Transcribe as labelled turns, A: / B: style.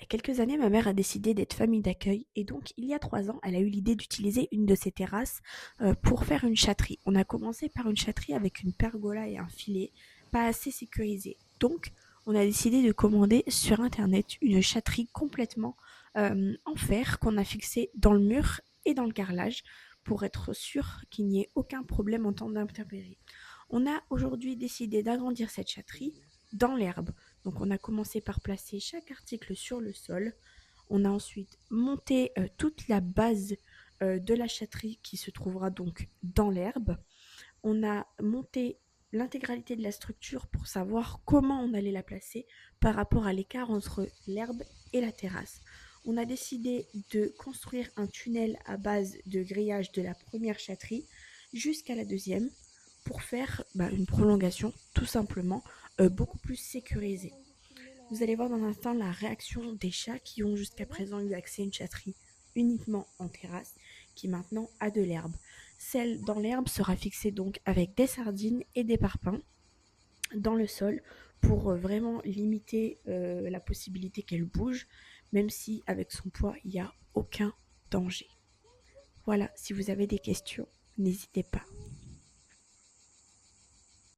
A: quelques années, ma mère a décidé d'être famille d'accueil et donc il y a 3 ans, elle a eu l'idée d'utiliser une de ses terrasses pour faire une chatterie. On a commencé par une chatterie avec une pergola et un filet, pas assez sécurisé. Donc, on a décidé de commander sur internet une chatterie complètement en fer qu'on a fixée dans le mur et dans le carrelage pour être sûr qu'il n'y ait aucun problème en temps d'intempéries. On a aujourd'hui décidé d'agrandir cette chatterie dans l'herbe. Donc on a commencé par placer chaque article sur le sol. On a ensuite monté toute la base de la chatterie qui se trouvera donc dans l'herbe. On a monté l'intégralité de la structure pour savoir comment on allait la placer par rapport à l'écart entre l'herbe et la terrasse. On a décidé de construire un tunnel à base de grillage de la première chatterie jusqu'à la deuxième pour faire une prolongation tout simplement beaucoup plus sécurisée. Vous allez voir dans un instant la réaction des chats qui ont jusqu'à présent eu accès à une chatterie uniquement en terrasse, qui maintenant a de l'herbe. Celle dans l'herbe sera fixée donc avec des sardines et des parpaings dans le sol pour vraiment limiter la possibilité qu'elle bouge, même si avec son poids, il n'y a aucun danger. Voilà, si vous avez des questions, n'hésitez pas.